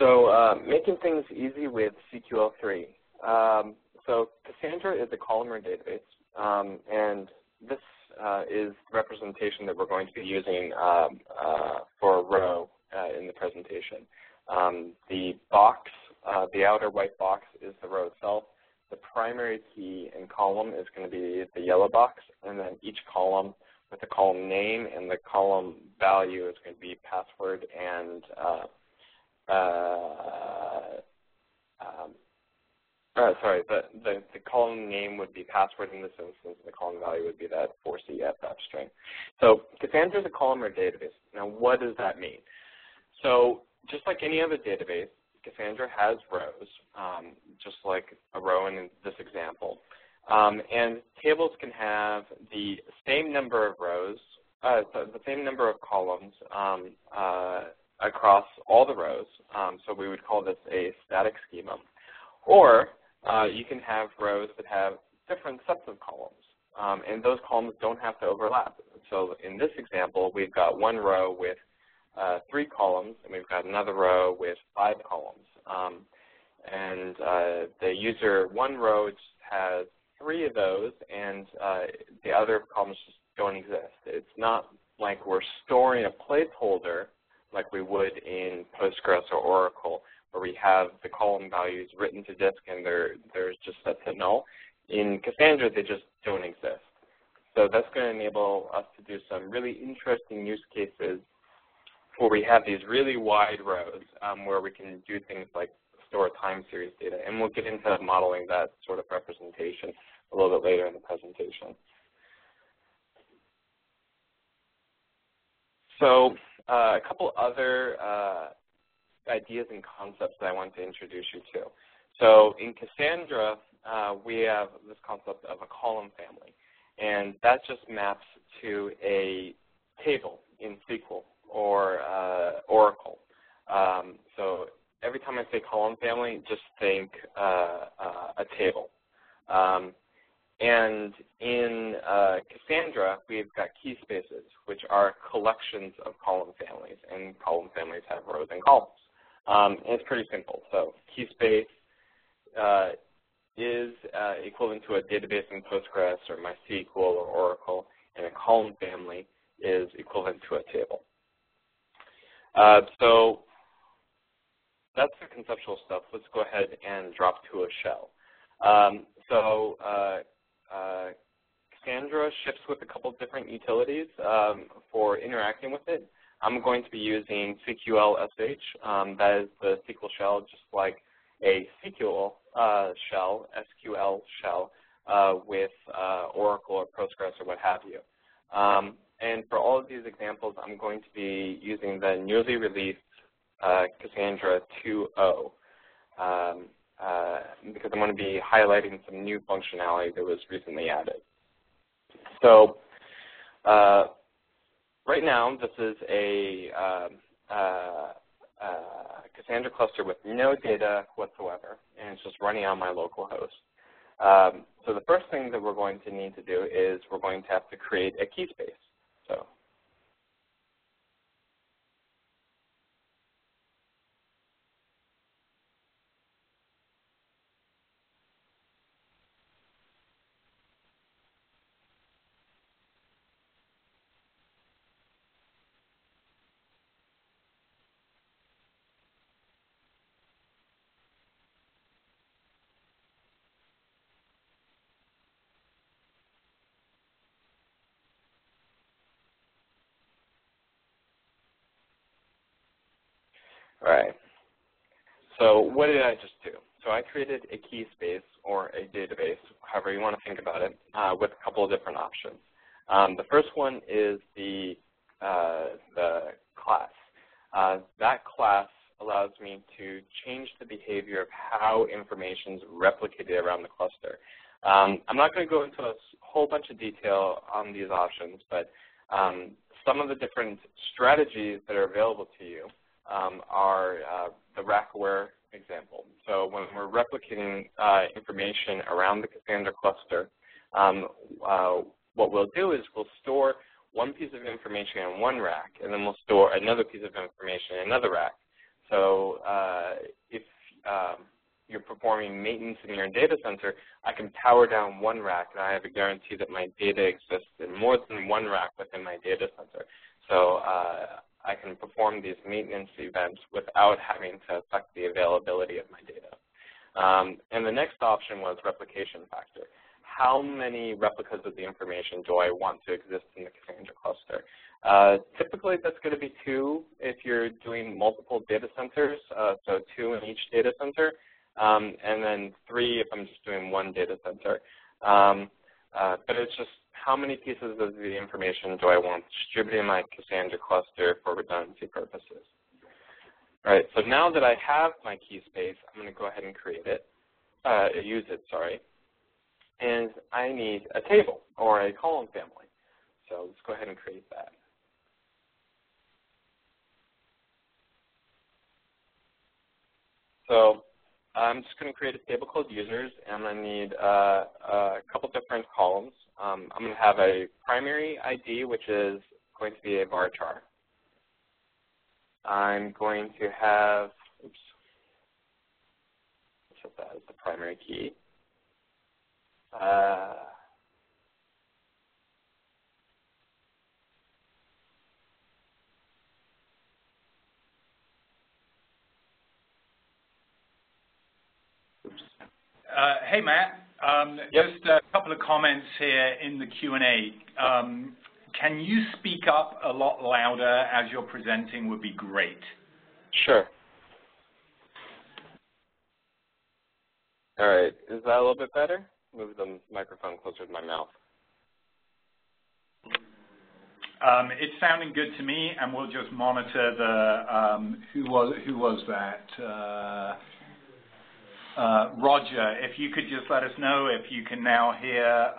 So making things easy with CQL3. So Cassandra is a columnar database, and this is the representation that we're going to be using for a row in the presentation. The box, the outer white box, is the row itself. The primary key and column is going to be the yellow box, and then each column with the column name and the column value is going to be password and the column name would be password in this instance, and the column value would be that 4CF string. So Cassandra is a columnar database. Now, what does that mean? So just like any other database, Cassandra has rows, just like a row in this example. And tables can have the same number of rows, the same number of columns across all the rows. So we would call this a static schema. Or you can have rows that have different sets of columns, and those columns don't have to overlap. So in this example, we've got one row with 3 columns, and we've got another row with 5 columns. And the user one row just has 3 of those, and the other columns just don't exist. It's not like we're storing a placeholder like we would in Postgres or Oracle, where we have the column values written to disk and they're just set to null. In Cassandra, they just don't exist. So that's going to enable us to do some really interesting use cases where we have these really wide rows where we can do things like store time series data. And we'll get into modeling that sort of representation a little bit later in the presentation. So a couple other ideas and concepts that I want to introduce you to. So in Cassandra, we have this concept of a column family, and that just maps to a table in SQL or Oracle. So every time I say column family, just think a table. And in Cassandra, we've got keyspaces, which are collections of column families, and column families have rows and columns. And it's pretty simple. So keyspace is equivalent to a database in Postgres or MySQL or Oracle, and a column family is equivalent to a table. So that's the conceptual stuff. Let's go ahead and drop to a shell. Cassandra ships with a couple different utilities for interacting with it. I'm going to be using CQL-SH. That is the SQL shell, just like a SQL shell, SQL shell, with Oracle or Postgres or what have you. And for all of these examples, I'm going to be using the newly released Cassandra 2.0 because I'm going to be highlighting some new functionality that was recently added. So right now, this is a Cassandra cluster with no data whatsoever, and it's just running on my local host. So the first thing that we're going to need to do is we're going to have to create a key space. So all right. So what did I just do? So I created a key space or a database, however you want to think about it, with a couple of different options. The first one is the class. That class allows me to change the behavior of how information is replicated around the cluster. I'm not going to go into a whole bunch of detail on these options, but some of the different strategies that are available to you are the rack-aware example. So when we're replicating information around the Cassandra cluster, what we'll do is we'll store one piece of information in one rack, and then we'll store another piece of information in another rack. So performing maintenance in your data center, I can power down one rack, and I have a guarantee that my data exists in more than one rack within my data center. So I can perform these maintenance events without having to affect the availability of my data. And the next option was replication factor. How many replicas of the information do I want to exist in the Cassandra cluster? Typically, that's going to be 2 if you're doing multiple data centers, so 2 in each data center, and then 3 if I'm just doing one data center. But it's just how many pieces of the information do I want distributed in my Cassandra cluster for redundancy purposes? All right, so now that I have my key space, I'm going to go ahead and create it, use it, sorry. And I need a table or a column family. So let's go ahead and create that. So I'm just going to create a table called users, and I need a couple different columns. I'm going to have a primary ID, which is going to be a varchar. I'm going to have, oops, set that as the primary key. Hey, Matt. Yep. Just a couple of comments here in the Q&A. Can you speak up a lot louder as you're presenting would be great. Sure. All right. Is that a little bit better? Move the microphone closer to my mouth. It's sounding good to me, and we'll just monitor the who was that? Roger, if you could just let us know if you can now hear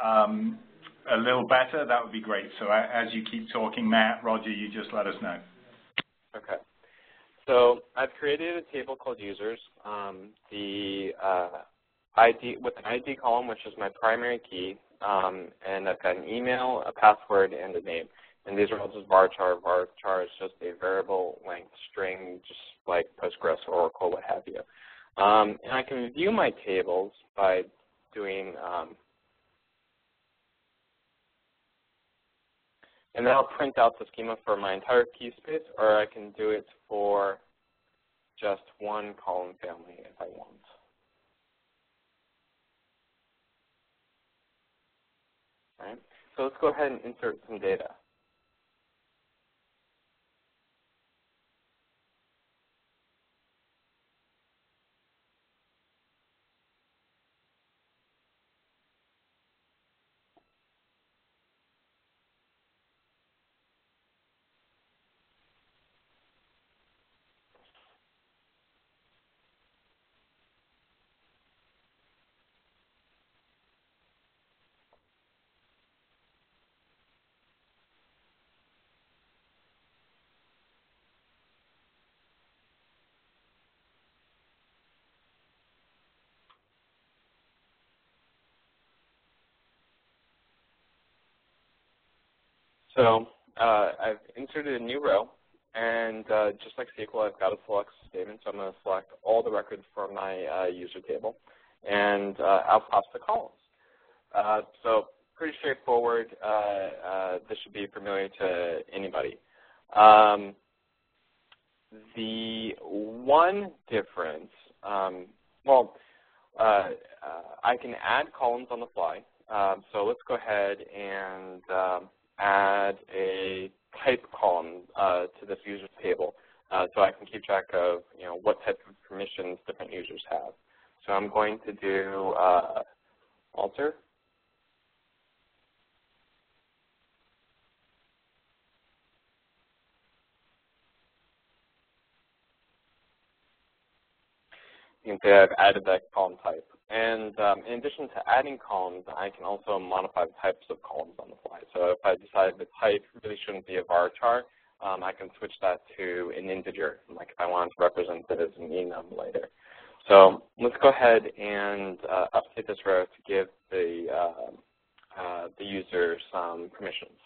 a little better, that would be great. So as you keep talking, Matt, Roger, you just let us know. Okay. So I've created a table called users. The ID with an ID column, which is my primary key, and I've got an email, a password, and a name. And these are all just varchar. Varchar is just a variable length string, just like Postgres or Oracle, what have you. And I can view my tables by doing, and then I'll print out the schema for my entire key space, or I can do it for just one column family if I want. All right. So let's go ahead and insert some data. So I've inserted a new row, and just like SQL, I've got a select statement. So I'm going to select all the records from my user table, and I'll pass the columns. So pretty straightforward. This should be familiar to anybody. The one difference, I can add columns on the fly. So let's go ahead and add a type column to this user table, so I can keep track of what type of permissions different users have. So I'm going to do alter. You can say I've added that column type. And in addition to adding columns, I can also modify the types of columns on the fly. So if I decide the type really shouldn't be a varchar, I can switch that to an integer, like if I wanted to represent it as an enum later. So let's go ahead and update this row to give the user some permissions.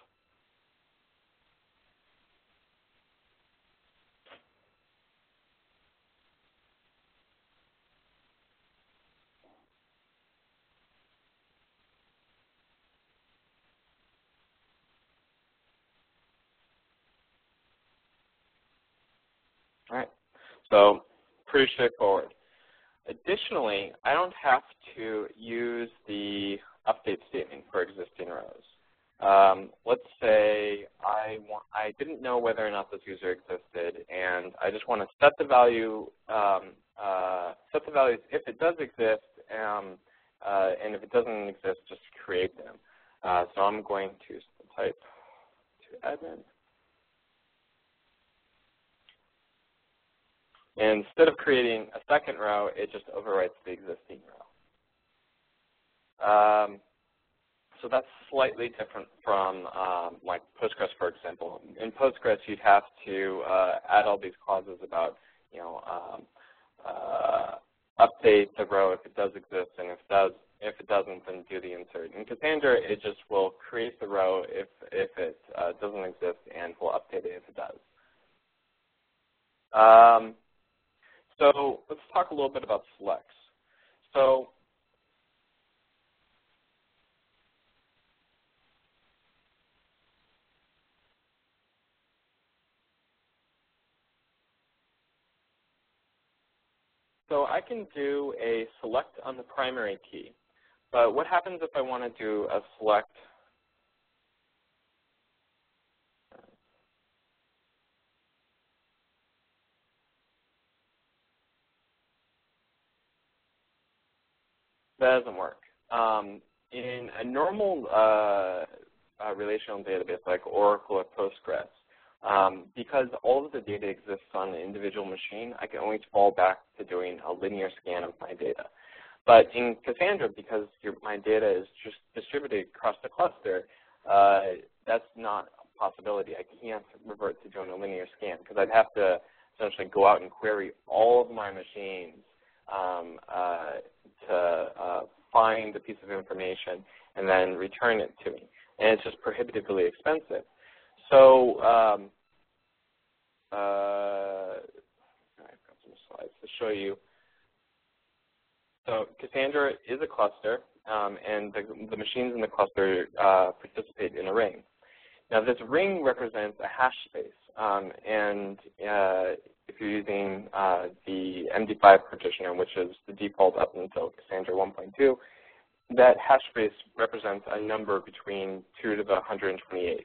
So pretty straightforward. Additionally, I don't have to use the update statement for existing rows. Let's say I didn't know whether or not this user existed, and I just want to set the values if it does exist, and if it doesn't exist, just create them. So I'm going to type to admin. And instead of creating a second row, it just overwrites the existing row. So that's slightly different from like Postgres, for example. In Postgres, you'd have to add all these clauses about, update the row if it does exist, and if it doesn't, then do the insert. In Cassandra, it just will create the row if it doesn't exist, and will update it if it does. So let's talk a little bit about selects. So I can do a select on the primary key, but what happens if I want to do a select? That doesn't work. In a normal relational database like Oracle or Postgres, because all of the data exists on an individual machine, I can always fall back to doing a linear scan of my data. But in Cassandra, because my data is just distributed across the cluster, that's not a possibility. I can't revert to doing a linear scan because I'd have to essentially go out and query all of my machines to find a piece of information and then return it to me. And it's just prohibitively expensive. So I've got some slides to show you. So Cassandra is a cluster, and the machines in the cluster participate in a ring. Now this ring represents a hash space, and if you're using the MD5 partitioner, which is the default up until Cassandra 1.2, that hash space represents a number between 2 to the 128th.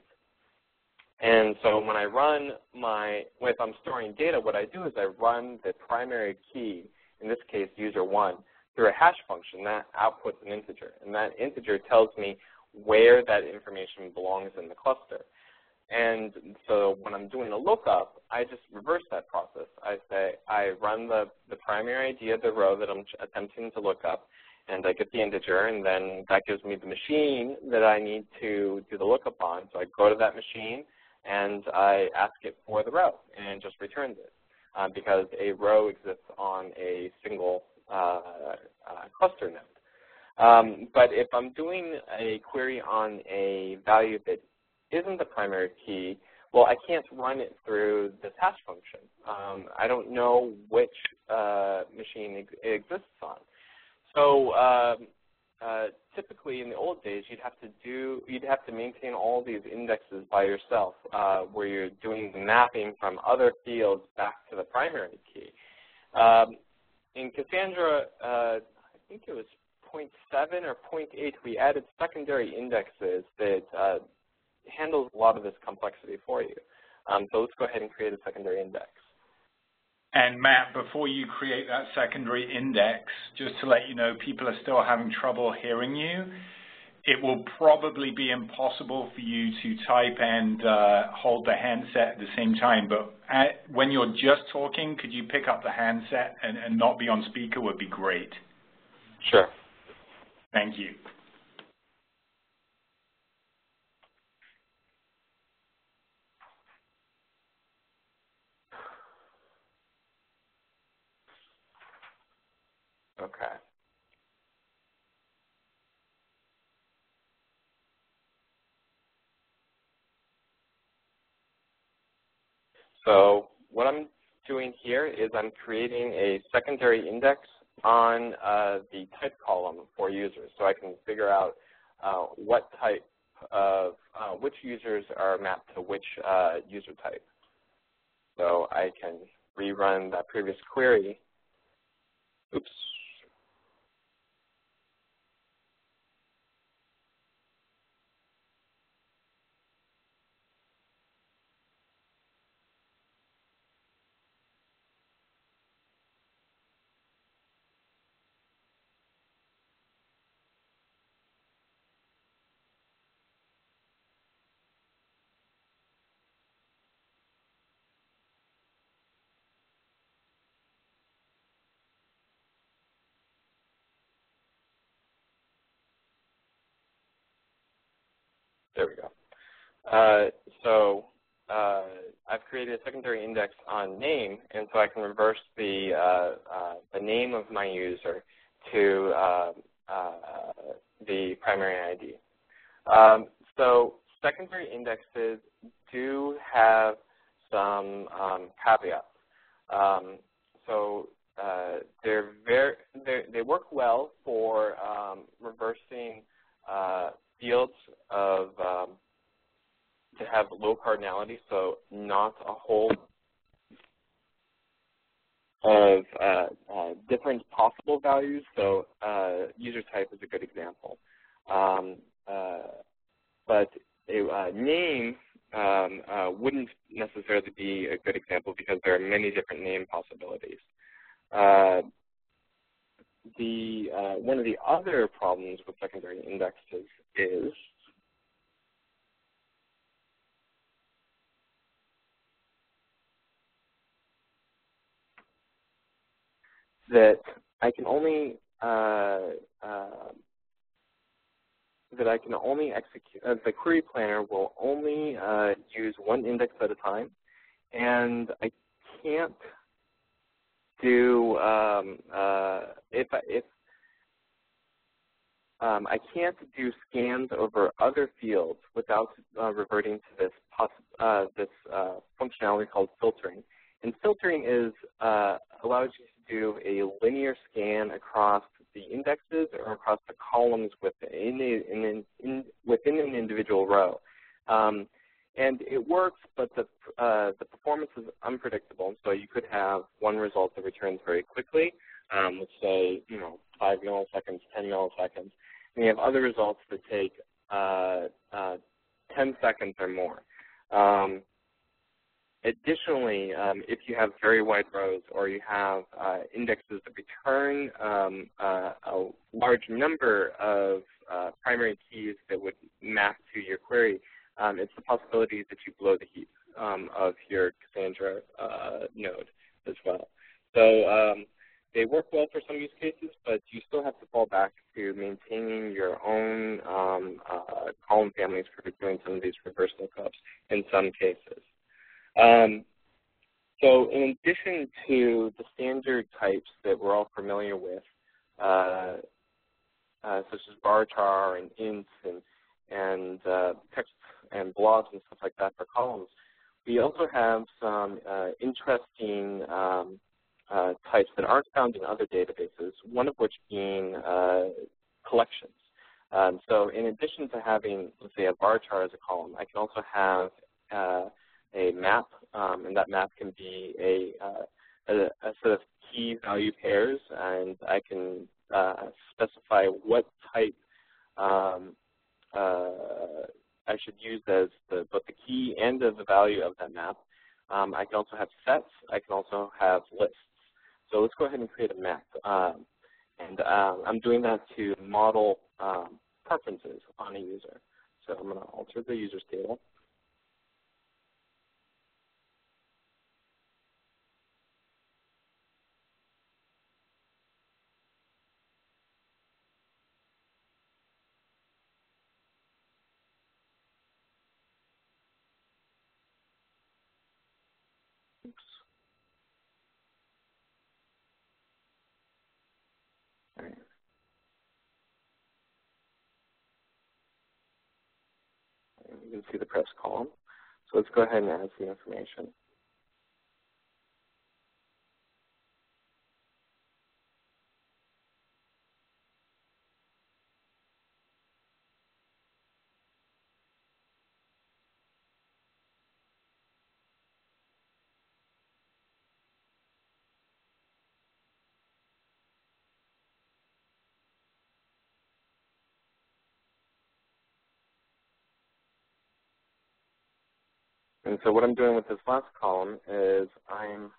And so when I run if I'm storing data, what I do is I run the primary key, in this case user 1, through a hash function that outputs an integer. And that integer tells me where that information belongs in the cluster. And so when I'm doing a lookup, I just reverse that process. I run the primary ID of the row that I'm attempting to look up, and I get the integer, and then that gives me the machine that I need to do the lookup on. So I go to that machine, and I ask it for the row, and it just returns it, because a row exists on a single cluster node. But if I'm doing a query on a value that isn't the primary key, well, I can't run it through this hash function. I don't know which machine it exists on. So typically in the old days, you'd have to maintain all these indexes by yourself, where you're doing the mapping from other fields back to the primary key. In Cassandra, I think it was 0.7 or 0.8, we added secondary indexes that handles a lot of this complexity for you. So let's go ahead and create a secondary index. And Matt, before you create that secondary index, just to let you know, people are still having trouble hearing you. It will probably be impossible for you to type and hold the handset at the same time. But when you're just talking, could you pick up the handset and not be on speaker would be great. Sure. Thank you. Okay. So what I'm doing here is I'm creating a secondary index on the type column for users, so I can figure out what type of which users are mapped to which user type. So I can rerun that previous query. Oops. There we go. I've created a secondary index on name, and so I can reverse the name of my user to the primary ID. So secondary indexes do have some caveats. They work well for reversing fields of to have low cardinality, so not a whole of different possible values. So user type is a good example. But a name wouldn't necessarily be a good example because there are many different name possibilities. One of the other problems with secondary indexes is that I can only execute. The query planner will only use one index at a time, and I can't do I can't do scans over other fields without reverting to this functionality called filtering. And filtering allows you to do a linear scan across the indexes or across the columns within an individual row. And it works, but the performance is unpredictable. So you could have one result that returns very quickly, let's say 5 milliseconds, 10 milliseconds. And you have other results that take 10 seconds or more. Additionally, if you have very wide rows or you have indexes that return a large number of primary keys that would map to your query, it's the possibility that you blow the heap of your Cassandra node as well. So they work well for some use cases, but you still have to fall back to maintaining your own column families for doing some of these reverse lookups in some cases. So in addition to the standard types that we're all familiar with, such as varchar and ints and text and blobs and stuff like that for columns, we also have some interesting types that aren't found in other databases, one of which being collections. So in addition to having, let's say, a varchar as a column, I can also have a map, and that map can be a set of key value pairs, and I can specify what type I should use as both the key and the value of that map. I can also have sets. I can also have lists. So let's go ahead and create a map. And I'm doing that to model preferences on a user. So I'm going to alter the users table. Oops. All right. You can see the press column. So let's go ahead and add some information. And so what I'm doing with this last column is I'm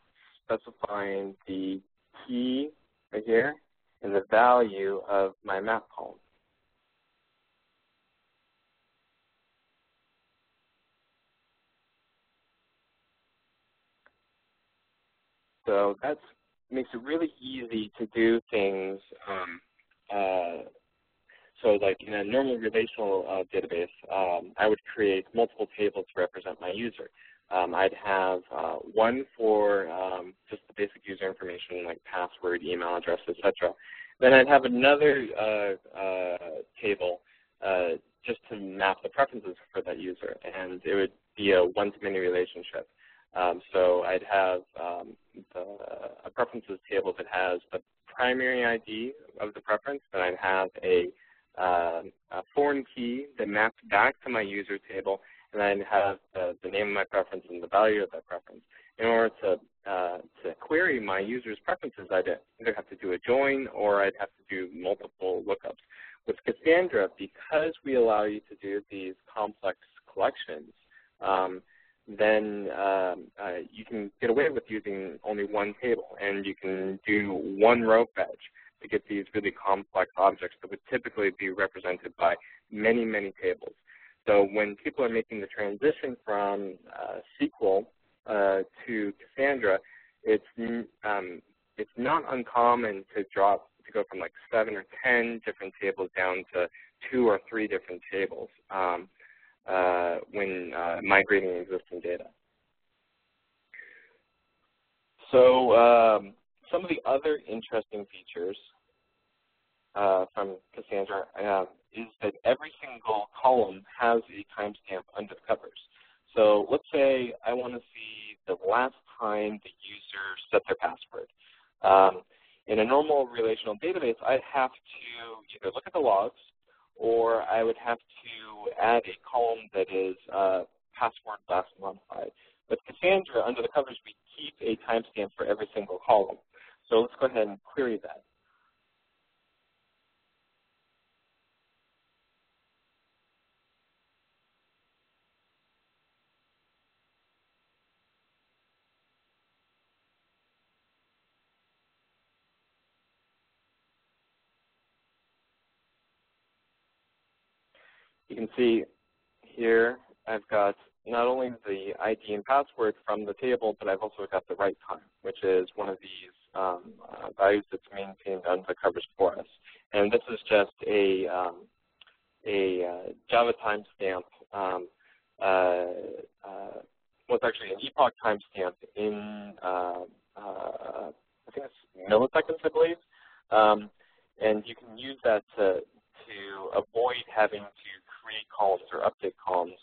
specifying the key right here and the value of my map column. So that makes it really easy to do things. So like in a normal relational database, I would create multiple tables to represent my user. I'd have one for just the basic user information like password, email address, etc. Then I'd have another table just to map the preferences for that user, and it would be a one-to-many relationship. So I'd have a preferences table that has the primary ID of the preference, and I'd have a foreign key that maps back to my user table, and I'd have the name of my preference and the value of that preference. In order to query my user's preferences, I'd either have to do a join or I'd have to do multiple lookups. With Cassandra, because we allow you to do these complex collections, then you can get away with using only one table, and you can do one row fetch to get these really complex objects that would typically be represented by many, many tables. So when people are making the transition from SQL to Cassandra, it's not uncommon to go from like 7 or 10 different tables down to 2 or 3 different tables when migrating existing data. So some of the other interesting features from Cassandra is that every single column has a timestamp under the covers. So let's say I want to see the last time the user set their password. In a normal relational database, I'd have to either look at the logs or I would have to add a column that is password last modified. With Cassandra, under the covers, we keep a timestamp for every single column. So let's go ahead and query that. You can see here I've got not only the ID and password from the table, but I've also got the write time, which is one of these values that's maintained under the covers for us. And this is just a Java timestamp. Well, it's actually an epoch timestamp in, I think it's milliseconds, I believe. And you can use that to avoid having to create columns or update columns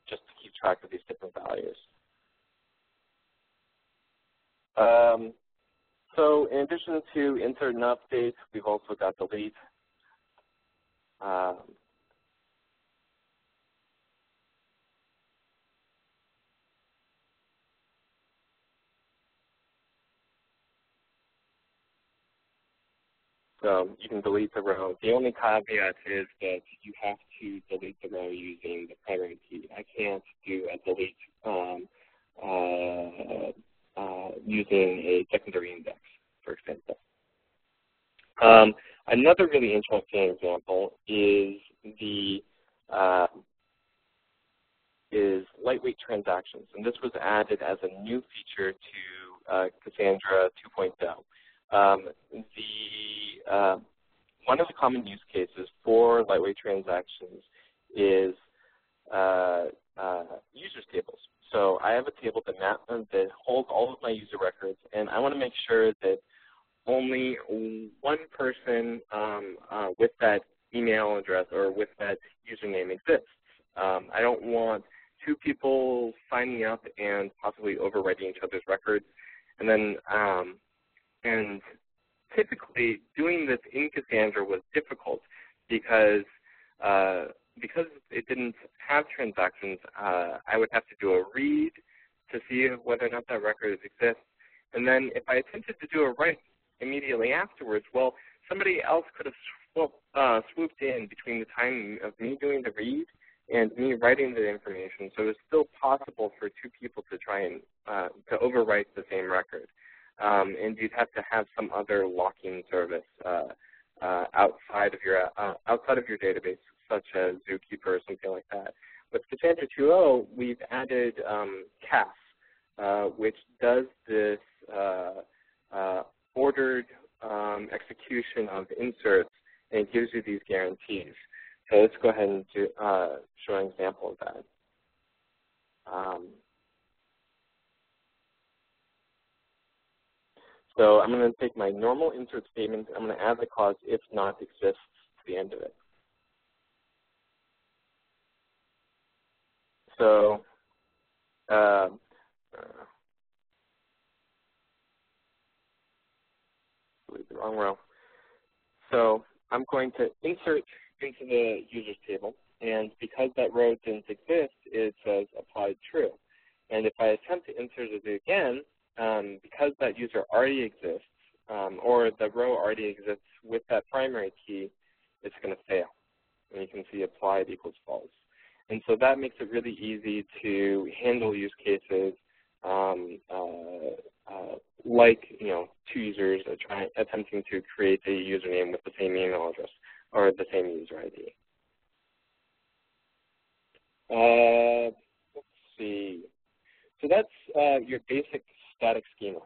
just to keep track of these different values. So in addition to insert and update, we've also got delete. So you can delete the row. The only caveat is that you have to delete the row using the primary key. I can't do a delete using a secondary index, for example. Another really interesting example is lightweight transactions, and this was added as a new feature to Cassandra 2.0. One of the common use cases for lightweight transactions is users tables. So I have a table that holds all of my user records, and I want to make sure that only one person with that email address or with that username exists. I don't want 2 people signing up and possibly overwriting each other's records. And then, and typically doing this in Cassandra was difficult because it didn't have transactions. I would have to do a read to see whether or not that record exists. And then if I attempted to do a write immediately afterwards, well, somebody else could have swooped in between the time of me doing the read and me writing the information. So it's still possible for two people to try and to overwrite the same record. And you'd have to have some other locking service outside of your database, such as Zookeeper or something like that. With Cassandra 2.0, we've added CAS, which does this ordered execution of inserts, and it gives you these guarantees. So let's go ahead and show an example of that. So I'm going to take my normal insert statement. I'm going to add the clause if not exists to the end of it. So delete the wrong row. So I'm going to insert into the users table, and because that row didn't exist, it says applied true. And if I attempt to insert it again, because that user already exists, or the row already exists with that primary key, it's going to fail. And you can see applied equals false. And so that makes it really easy to handle use cases like, two users attempting to create a username with the same email address or the same user ID. Let's see. So that's your basic static schema.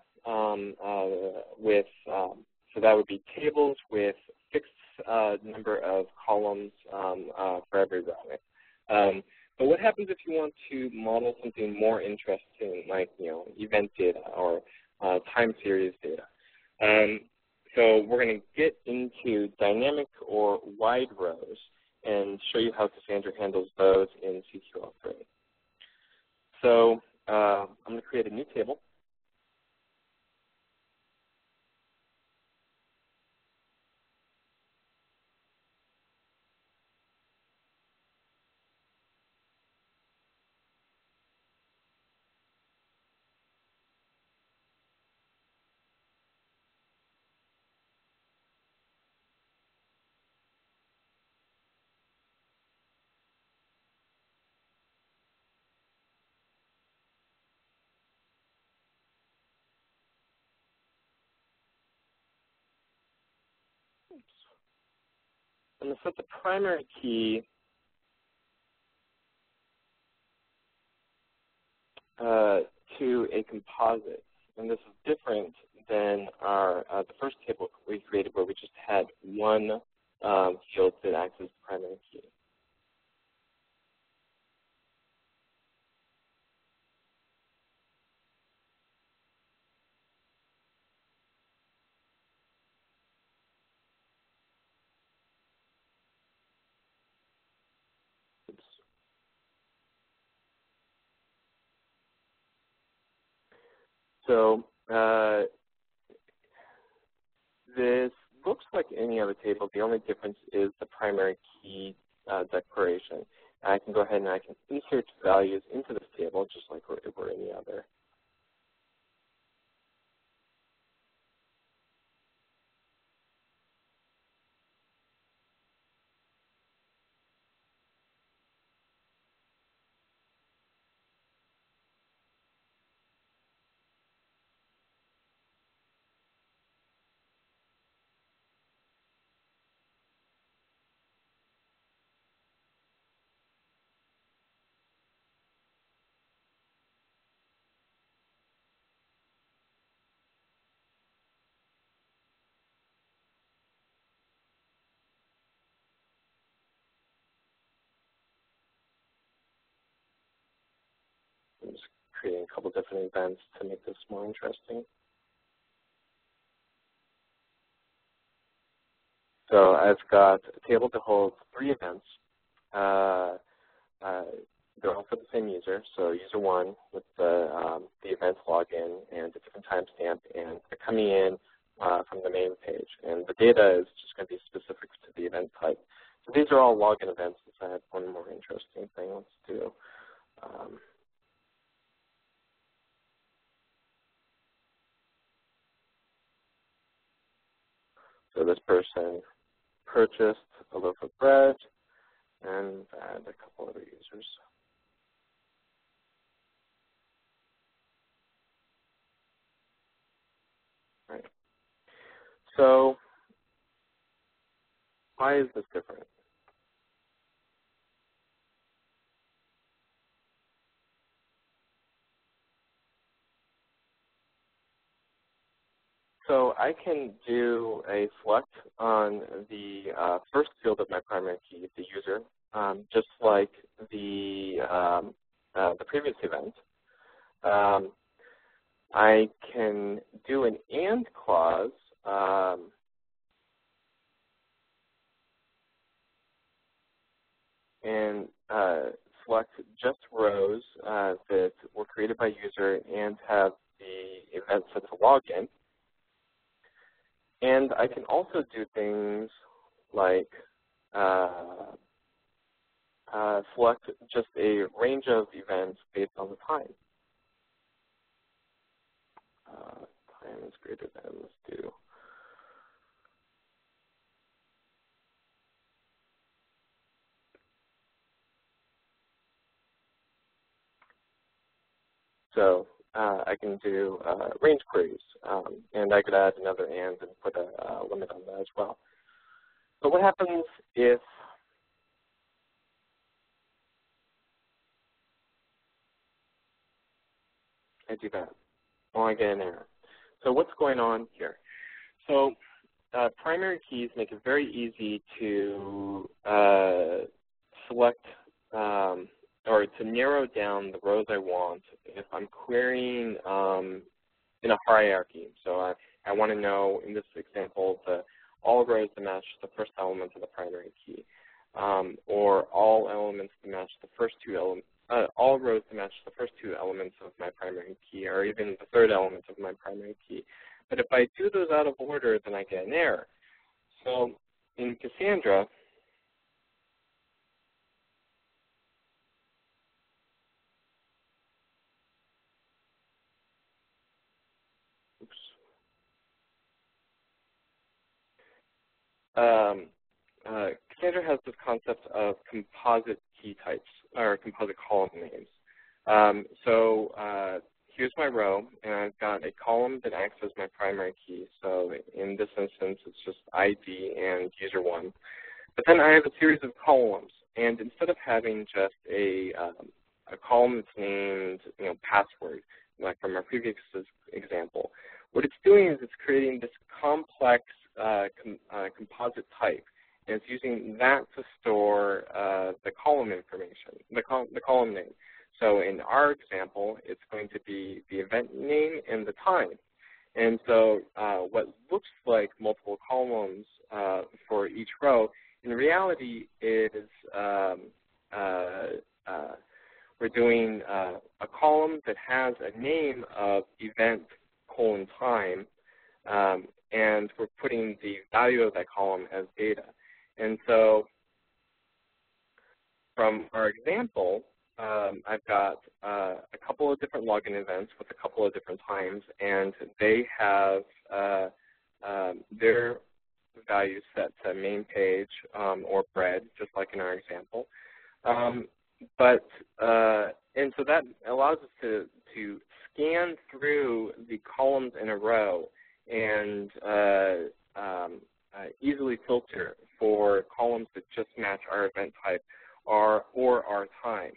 So that would be tables with fixed number of columns for every row. But what happens if you want to model something more interesting, like event data or time series data? So we're going to get into dynamic or wide rows and show you how Cassandra handles those in CQL3. So I'm going to create a new table. I'm going to set the primary key to a composite. And this is different than the first table we created, where we just had one field that acts as the primary key. Oops. So this looks like any other table. The only difference is the primary key declaration. I can go ahead and I can insert values into this table just like we're any other. I'm just creating a couple different events to make this more interesting. So I've got a table that holds 3 events. They're all for the same user. So user 1 with the events login and a different timestamp, and they're coming in from the main page. And the data is just going to be specific to the event type. So these are all login events. Let's add one more interesting thing. Let's do so this person purchased a loaf of bread, and add a couple other users. Right. So why is this different? So I can do a select on the first field of my primary key, the user, just like the previous event. I can do an AND clause and select just rows that were created by user and have the event set to login. And I can also do things like select just a range of events based on the time. Time is greater than, let's do. So I can do range queries, and I could add another and put a limit on that as well. So what happens if I do that? Well, I get an error. So what's going on here? So primary keys make it very easy to select or to narrow down the rows I want if I'm querying in a hierarchy. So I want to know, in this example, all rows to match the first element of the primary key, or all elements to match the first two elements. All rows to match the first two elements of my primary key, or even the third element of my primary key. But if I do those out of order, then I get an error. So in Cassandra, Cassandra has this concept of composite key types, or composite column names. Here's my row, and I've got a column that acts as my primary key. So in this instance, it's just ID and user1. But then I have a series of columns, and instead of having just a column that's named, password, like from our previous example, what it's doing is it's creating this complex composite type, and it's using that to store the column information, the column name. So in our example, it's going to be the event name and the time. And so what looks like multiple columns for each row, in reality is we're doing a column that has a name of event : time, and we're putting the value of that column as data. And so from our example, I've got a couple of different login events with a couple of different times, and they have their values set to main page or bread, just like in our example. And so that allows us to scan through the columns in a row and easily filter for columns that just match our event type or our time.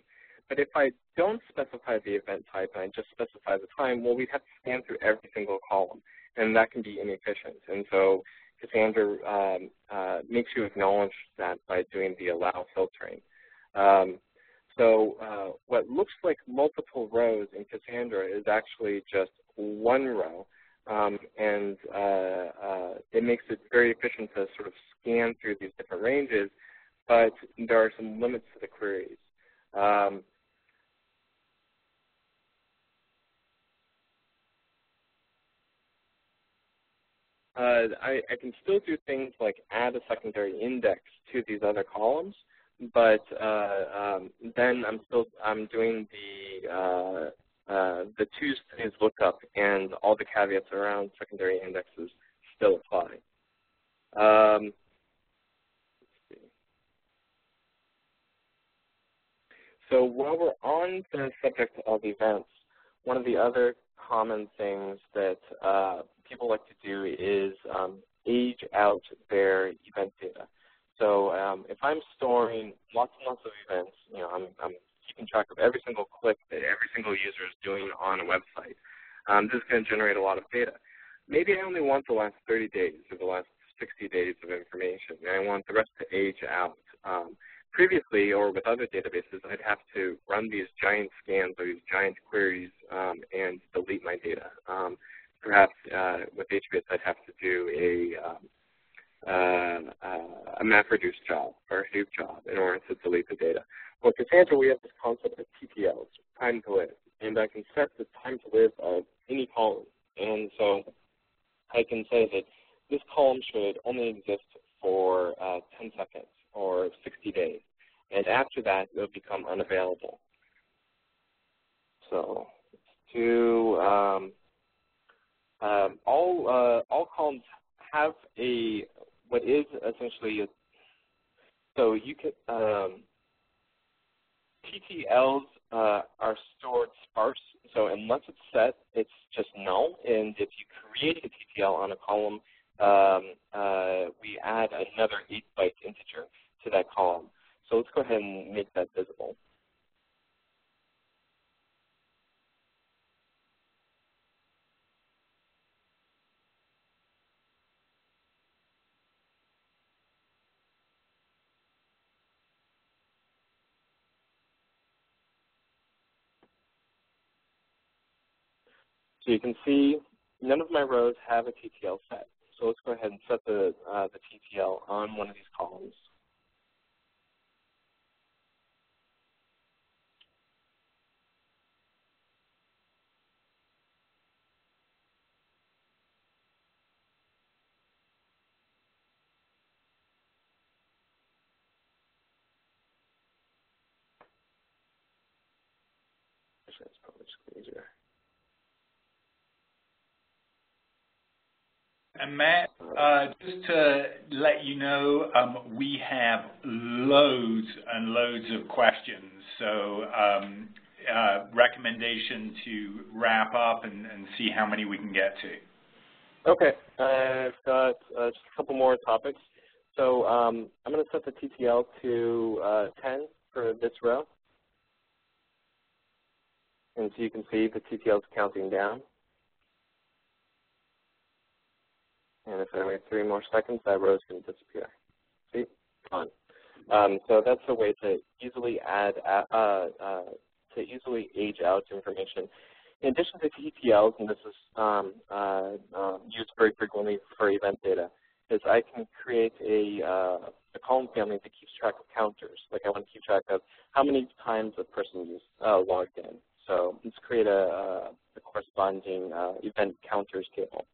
But if I don't specify the event type and I just specify the time, well, we'd have to scan through every single column, and that can be inefficient. And so Cassandra makes you acknowledge that by doing the allow filtering. What looks like multiple rows in Cassandra is actually just one row, and it makes it very efficient to sort of scan through these different ranges, but there are some limits to the queries. I can still do things like add a secondary index to these other columns, but then I'm doing the Tuesdays lookup, and all the caveats around secondary indexes still apply. Let's see. So while we're on the subject of events, one of the other common things that people like to do is age out their event data. So if I'm storing lots and lots of events, I'm keeping track of every single click that every single user is doing on a website, this is going to generate a lot of data. Maybe I only want the last 30 days or the last 60 days of information, and I want the rest to age out. Previously, or with other databases, I'd have to run these giant scans or these giant queries and delete my data. Perhaps with HBase, I'd have to do a MapReduce job or a Hadoop job in order to delete the data. Well, with Cassandra, we have this concept of TTLs, time to live, and I can set the time to live of any column. And so I can say that this column should only exist for 10 seconds or 60 days, and after that, it will become unavailable. So to all columns have what is essentially so you could TTLs are stored sparse. So unless it's set, it's just null. And if you create a TTL on a column, we add another 8-byte integer to that column. So let's go ahead and make that visible. So you can see none of my rows have a TTL set. So let's go ahead and set the TTL on one of these columns. Actually, that's probably just easier. And Matt, just to let you know, we have loads and loads of questions. So recommendation to wrap up and see how many we can get to. Okay, I've got just a couple more topics. So I'm going to set the TTL to 10 for this row. And so you can see the TTL is counting down. And if I wait 3 more seconds, that row is going to disappear. See? Gone. So that's a way to easily add, to easily age out information. In addition to TTLs, and this is used very frequently for event data, is I can create a column family that keeps track of counters. Like I want to keep track of how many times a person logged in. So let's create a corresponding event counters table.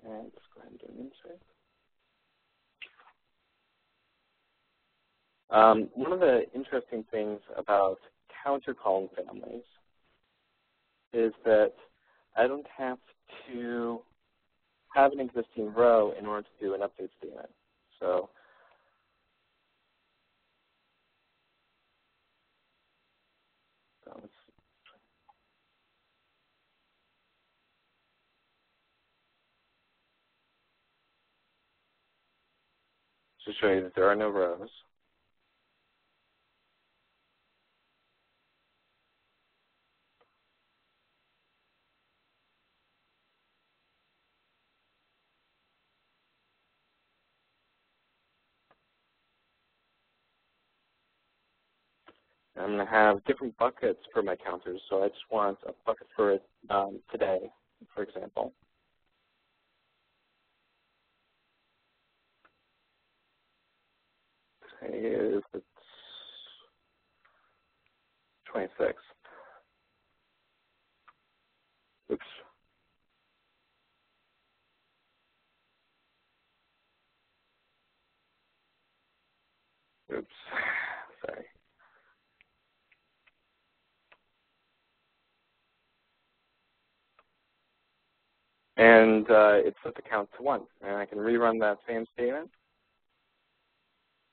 And let's go ahead and do an insert. One of the interesting things about counter column families is that I don't have to have an existing row in order to do an update statement. So let's to show you that there are no rows. I'm going to have different buckets for my counters. So I just want a bucket for today, for example. is 26. Oops. Oops. Sorry. And it set the count to 1. And I can rerun that same statement.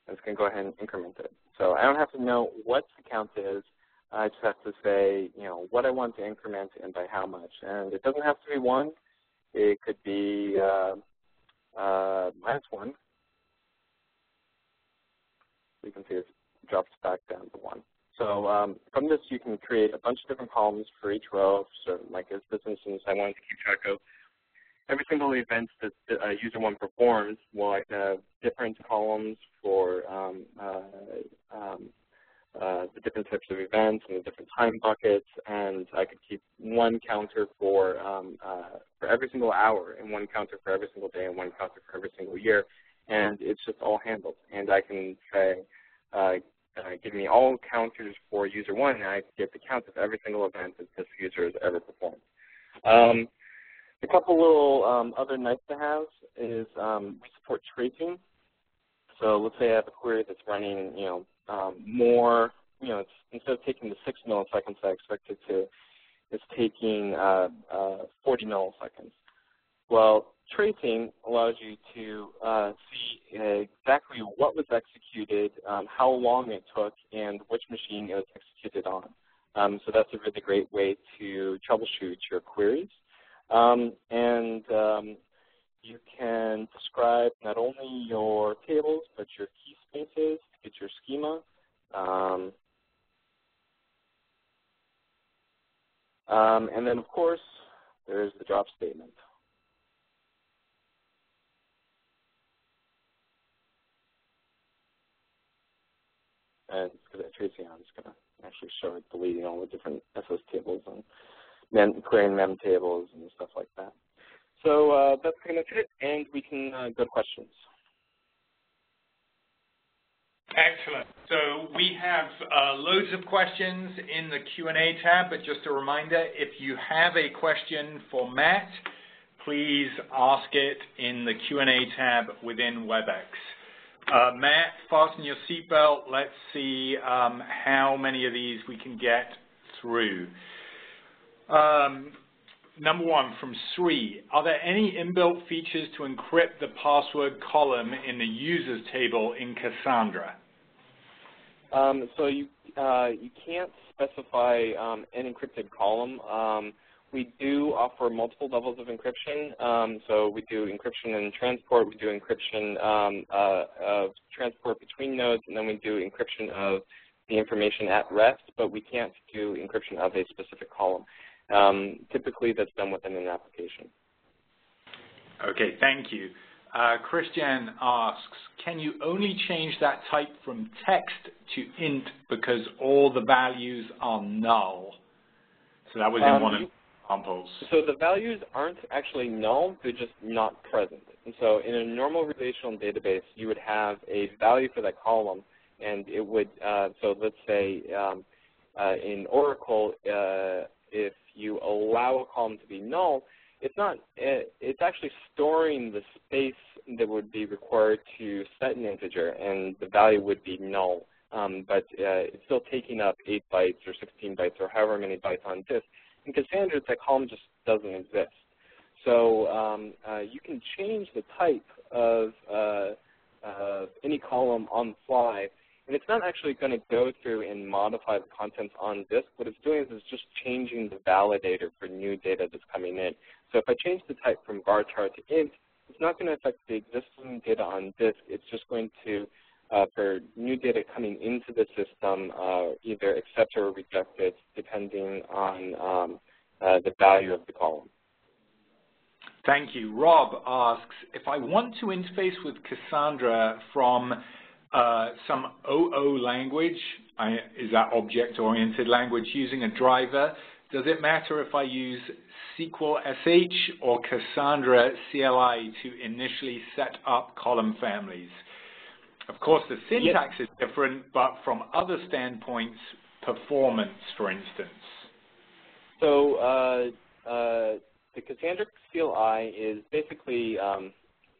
It's going to go ahead and increment it. So I don't have to know what the count is. I just have to say, what I want to increment and by how much. And it doesn't have to be 1. It could be -1. You can see it drops back down to 1. So from this, you can create a bunch of different columns for each row. So like as this instance, I wanted to keep track of every single event that user 1 performs. Well, I can have different columns for the different types of events and the different time buckets, and I could keep one counter for every single hour, and one counter for every single day, and one counter for every single year, and it's just all handled. And I can say, give me all counters for user 1, and I get the count of every single event that this user has ever performed. A couple little other nice-to-haves is we support tracing. So let's say I have a query that's running, more, it's, instead of taking the 6 milliseconds I expect it to, it's taking 40 milliseconds. Well, tracing allows you to see exactly what was executed, how long it took, and which machine it was executed on. So that's a really great way to troubleshoot your queries. You can describe not only your tables, but your key spaces to get your schema. And then, of course, there's the drop statement. And because I tracing, I'm just going to actually show it deleting all the different SS tables and querying mem tables and stuff like that. So that's pretty much it, and we can go to questions. Excellent. So we have loads of questions in the Q&A tab, but just a reminder, if you have a question for Matt, please ask it in the Q&A tab within WebEx. Matt, fasten your seatbelt. Let's see how many of these we can get through. Number 1 from Sri. Are there any inbuilt features to encrypt the password column in the users table in Cassandra? So you can't specify an encrypted column. We do offer multiple levels of encryption. So we do encryption in transport. We do encryption of transport between nodes, and then we do encryption of the information at rest, but we can't do encryption of a specific column. Typically, that's done within an application. Okay, thank you. Christian asks, can you only change that type from text to int because all the values are null? So that was in one of the examples. So the values aren't actually null, they're just not present. And so in a normal relational database, you would have a value for that column, and it would, so let's say in Oracle, if you allow a column to be null, it's actually storing the space that would be required to set an integer, and the value would be null. But it's still taking up 8 bytes or 16 bytes or however many bytes on disk. In Cassandra, that column just doesn't exist. So you can change the type of any column on the fly, and it's not actually going to go through and modify the contents on disk. What it's doing is just changing the validator for new data that's coming in. So if I change the type from varchar to int, it's not going to affect the existing data on disk. It's just going to, for new data coming into the system, either accept or reject it depending on the value of the column. Thank you. Rob asks, if I want to interface with Cassandra from some OO language, is that object-oriented language, using a driver, does it matter if I use SQL SH or Cassandra CLI to initially set up column families? Of course, the syntax is different, but from other standpoints, performance, for instance. So the Cassandra CLI is basically a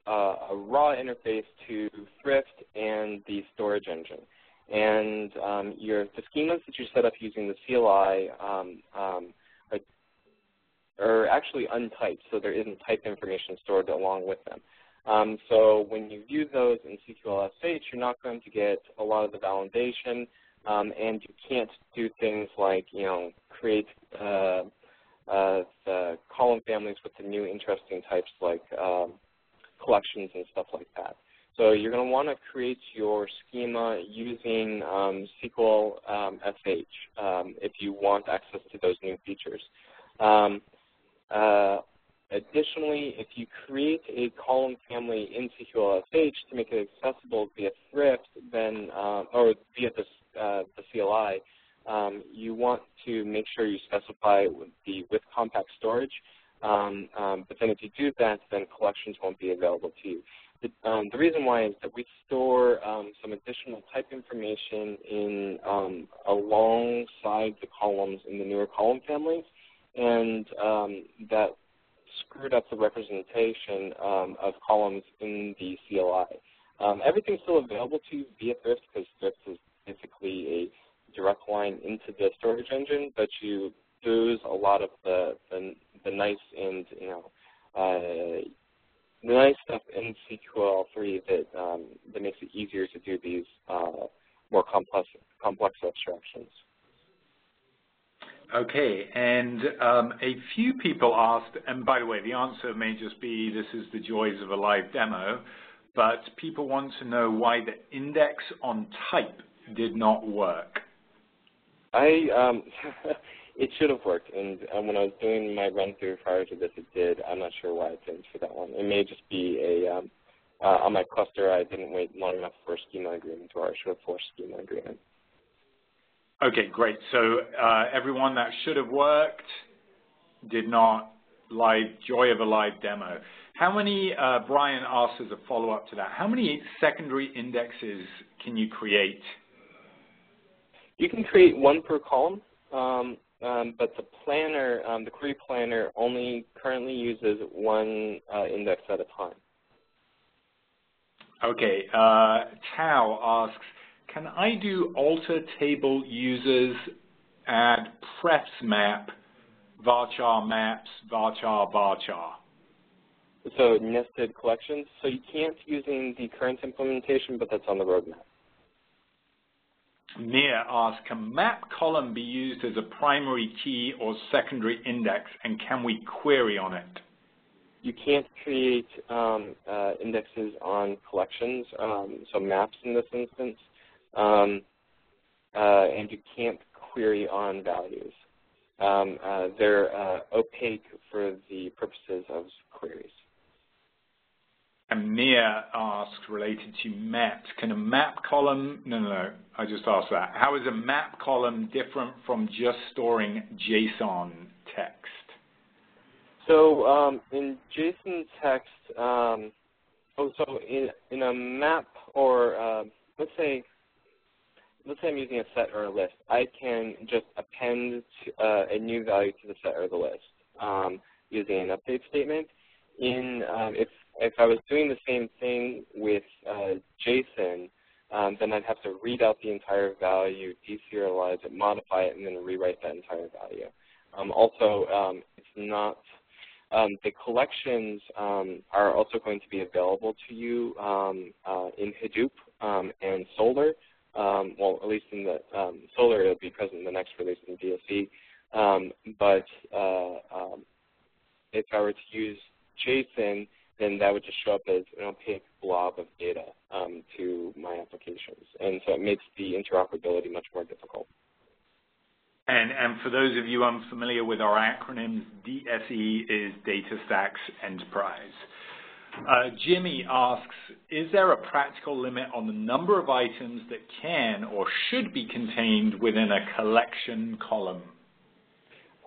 raw interface to Thrift and the storage engine. And the schemas that you set up using the CLI are actually untyped, so there isn't type information stored along with them. So when you view those in CQLSH, you're not going to get a lot of the validation, and you can't do things like, create the column families with the new interesting types like collections and stuff like that. So you're going to want to create your schema using SQL SH if you want access to those new features. Additionally, if you create a column family in SQLSH to make it accessible via Thrift, then or via the CLI, you want to make sure you specify with compact storage. But then if you do that, then collections won't be available to you. The reason why is that we store some additional type information in alongside the columns in the newer column families, and that screwed up the representation of columns in the CLI. Everything's still available to you via Thrift because Thrift is basically a direct line into the storage engine, but you lose a lot of the nice and the nice stuff in CQL3 that makes it easier to do these more complex abstractions. Okay, and a few people asked, and by the way, the answer may just be this is the joys of a live demo, but people want to know why the index on type did not work. It should have worked, and when I was doing my run-through prior to this, it did. I'm not sure why it didn't for that one. It may just be on my cluster, I didn't wait long enough for a schema agreement, or I should have forced schema agreement. Okay, great. So everyone, that should have worked did not. Joy of a live demo. How many, Brian asked as a follow-up to that, how many secondary indexes can you create? You can create one per column, but the planner, the query planner only currently uses one index at a time. Okay, Tao asks, can I do alter table users, add prefs map, varchar maps, varchar varchar? So nested collections. So you can't using the current implementation, but that's on the roadmap. Mia asks, can map column be used as a primary key or secondary index, and can we query on it? You can't create indexes on collections, so maps in this instance, and you can't query on values. They're opaque for the purposes of queries. And Mia asks, related to maps, can a map column, no, I just asked that. How is a map column different from just storing JSON text? So in JSON text, so in a map, or let's say I'm using a set or a list, I can just append a new value to the set or the list using an update statement. If I was doing the same thing with JSON, then I'd have to read out the entire value, deserialize it, modify it, and then rewrite that entire value. Also, it's not the collections are also going to be available to you in Hadoop and Solr. Well, at least in the Solr, it'll be present in the next release in DSE. But if I were to use JSON, then that would just show up as an opaque blob of data to my applications. And so it makes the interoperability much more difficult. And for those of you unfamiliar with our acronyms, DSE is DataStax Enterprise. Jimmy asks, is there a practical limit on the number of items that can or should be contained within a collection column?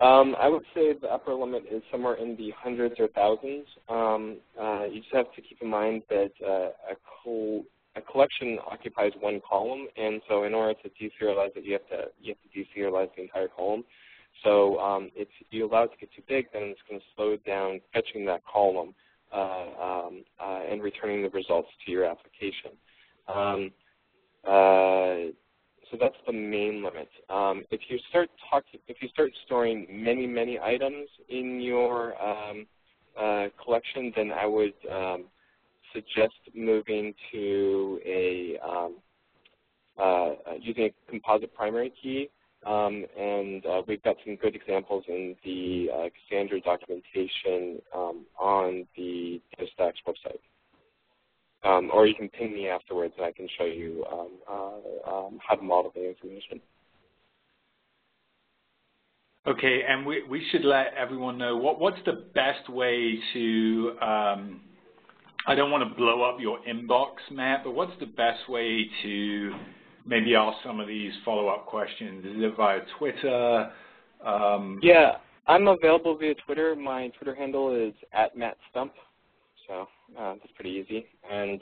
I would say the upper limit is somewhere in the hundreds or thousands. You just have to keep in mind that a collection occupies one column, and so in order to deserialize it, you have to deserialize the entire column. So if you allow it to get too big, then it's going to slow down fetching that column and returning the results to your application. So that's the main limit. If you start storing many items in your collection, then I would suggest moving to using a composite primary key. And we've got some good examples in the Cassandra documentation on the DataStax website. Or you can ping me afterwards and I can show you how to model the information. Okay, and we should let everyone know what's the best way to, I don't want to blow up your inbox, Matt, but what's the best way to maybe ask some of these follow-up questions? Is it via Twitter? Yeah, I'm available via Twitter. My Twitter handle is @MattStump, so that's pretty easy. And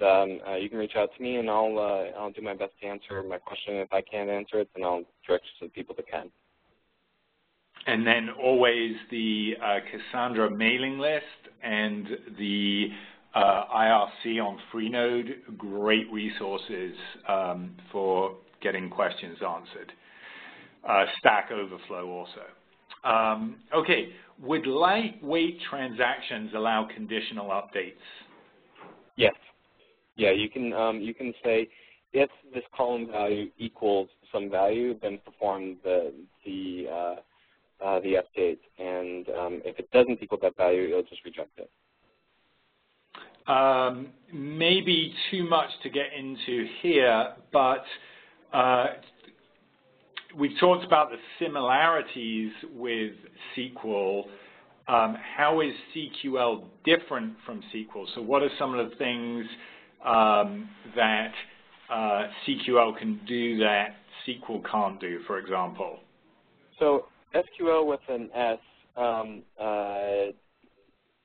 you can reach out to me, and I'll do my best to answer my question. If I can't answer it, then I'll direct you to the people that can. And then always the Cassandra mailing list and the IRC on Freenode, great resources for getting questions answered. Stack Overflow also. Okay, would lightweight transactions allow conditional updates? Yes. Yeah, you can say if this column value equals some value, then perform the update, and if it doesn't equal that value, it'll just reject it. Maybe too much to get into here, but we've talked about the similarities with SQL. How is CQL different from SQL? So what are some of the things that CQL can do that SQL can't do, for example? So SQL with an S,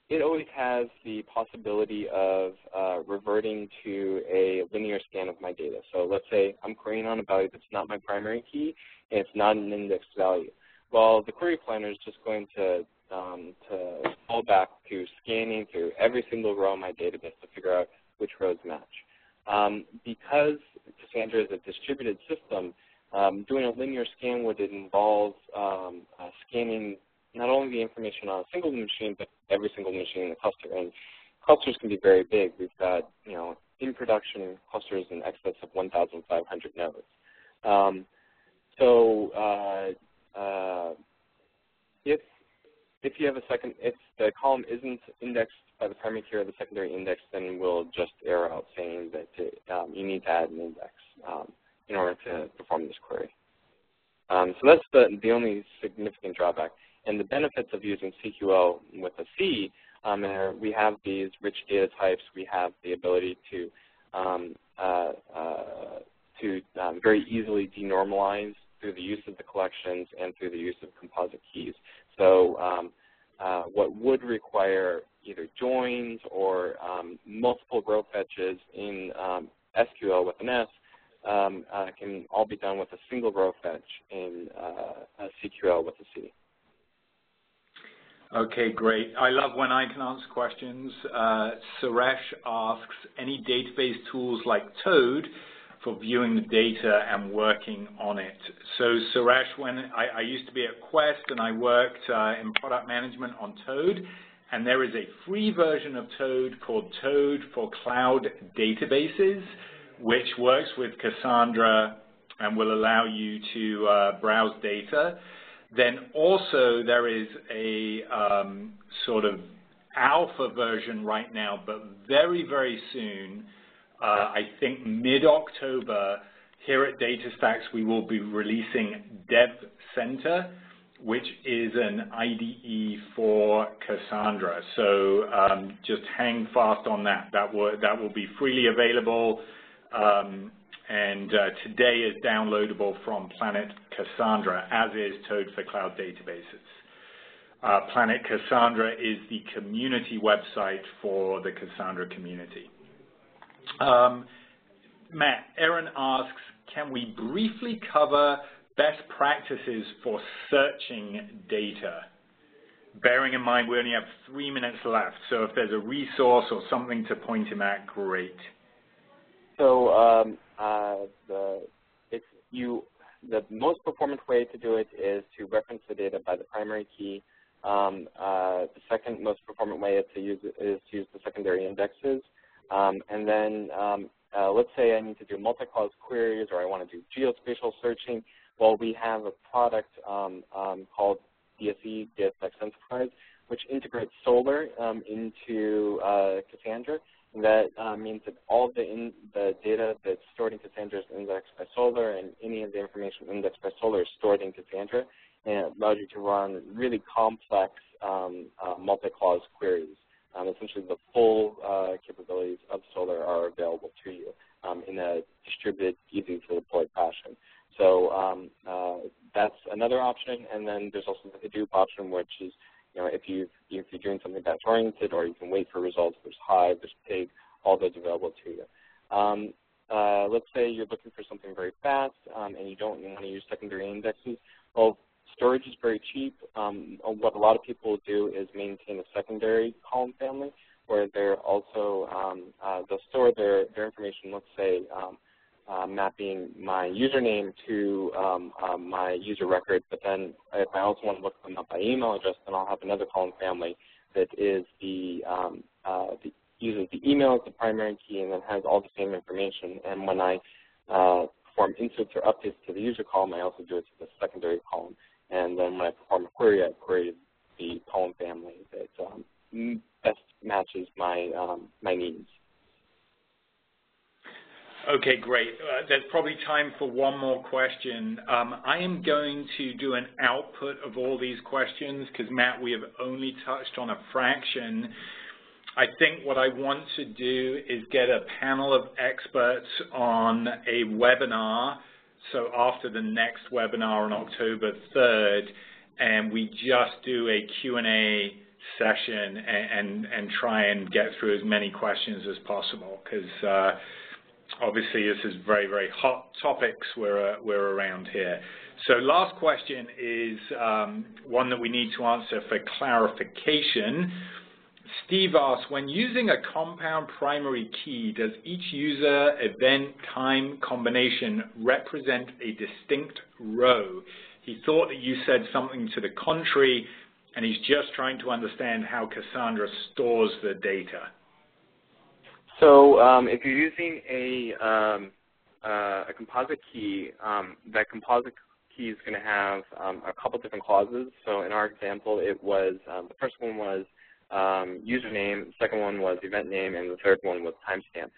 it always has the possibility of reverting to a linear scan of my data. So let's say I'm querying on a value that's not my primary key, and it's not an indexed value. Well, the query planner is just going to fall back to scanning through every single row in my database to figure out which rows match. Because Cassandra is a distributed system, doing a linear scan would involve scanning not only the information on a single machine, but every single machine in the cluster. And clusters can be very big. We've got, in production clusters in excess of 1,500 nodes. If you have if the column isn't indexed by the primary key or the secondary index, then we'll just error out saying that you need to add an index in order to perform this query. So that's the only significant drawback. And the benefits of using CQL with a C, we have these rich data types. We have the ability to very easily denormalize through the use of the collections and through the use of composite keys. So what would require either joins or multiple row fetches in SQL with an S can all be done with a single row fetch in CQL with a C. Okay, great. I love when I can answer questions. Suresh asks, any database tools like Toad for viewing the data and working on it? So Suresh, when I used to be at Quest and I worked in product management on Toad, and there is a free version of Toad called Toad for Cloud Databases, which works with Cassandra and will allow you to browse data. Then also there is a sort of alpha version right now, but very, very soon, I think mid-October, here at DataStax, we will be releasing Dev Center, which is an IDE for Cassandra. So just hang fast on that. That will be freely available. And today is downloadable from Planet Cassandra, as is Toad for Cloud Databases. Planet Cassandra is the community website for the Cassandra community. Matt, Erin asks, can we briefly cover best practices for searching data? Bearing in mind we only have 3 minutes left, so if there's a resource or something to point him at, great. So the most performant way to do it is to reference the data by the primary key. The second most performant way is to use the secondary indexes. And then let's say I need to do multi-clause queries or I want to do geospatial searching. Well, we have a product called DSE, DSX Enterprise, which integrates Solr into Cassandra. That means that all the data that's stored in Cassandra is indexed by Solr, and any of the information indexed by Solr is stored in Cassandra, and it allows you to run really complex multi-clause queries. Essentially, the full capabilities of Solr are available to you in a distributed, easy-to-deploy fashion. So that's another option, and then there's also the Hadoop option, which is, if you're doing something batch-oriented, or you can wait for results. There's Hive, there's Pig, all those available to you. Let's say you're looking for something very fast, and you don't want to use secondary indexes. Well, storage is very cheap. What a lot of people do is maintain a secondary column family, where they're also they'll store their information. Let's say mapping my username to my user record, but then if I also want to look them up by email address, then I'll have another column family that is uses the email as the primary key and then has all the same information. And when I perform inserts or updates to the user column, I also do it to the secondary column. And then when I perform a query, I query the column family that best matches my my needs. Okay, great. There's probably time for one more question. I am going to do an output of all these questions because, Matt, we have only touched on a fraction. I think what I want to do is get a panel of experts on a webinar, so after the next webinar on October 3rd, and we just do a Q&A session and try and get through as many questions as possible because obviously, this is very, very hot topics we're around here. So last question is one that we need to answer for clarification. Steve asks, when using a compound primary key, does each user event time combination represent a distinct row? He thought that you said something to the contrary, and he's just trying to understand how Cassandra stores the data. So if you're using a composite key, that composite key is going to have a couple different clauses. So in our example, it was the first one was username, the second one was event name, and the third one was timestamp.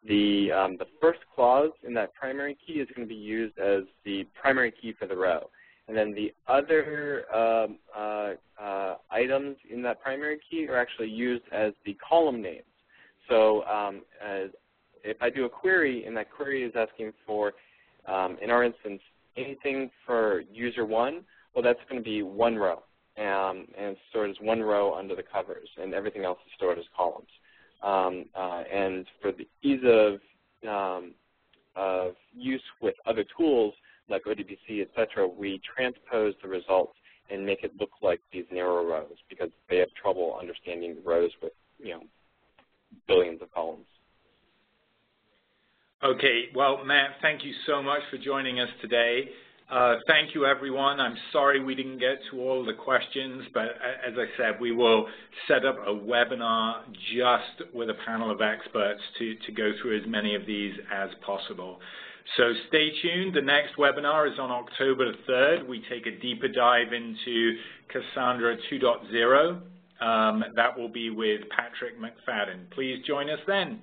The first clause in that primary key is going to be used as the primary key for the row. And then the other items in that primary key are actually used as the column names. So if I do a query, and that query is asking for, in our instance, anything for user 1, well, that's going to be one row, and it's stored as one row under the covers, and everything else is stored as columns. And for the ease of use with other tools like ODBC, et cetera, we transpose the results and make it look like these narrow rows because they have trouble understanding the rows with, billions of columns. Okay, well, Matt, thank you so much for joining us today. Thank you, everyone. I'm sorry we didn't get to all the questions, but as I said, we will set up a webinar just with a panel of experts to go through as many of these as possible. So stay tuned. The next webinar is on October 3rd. We take a deeper dive into Cassandra 2.0. That will be with Patrick McFadden. Please join us then.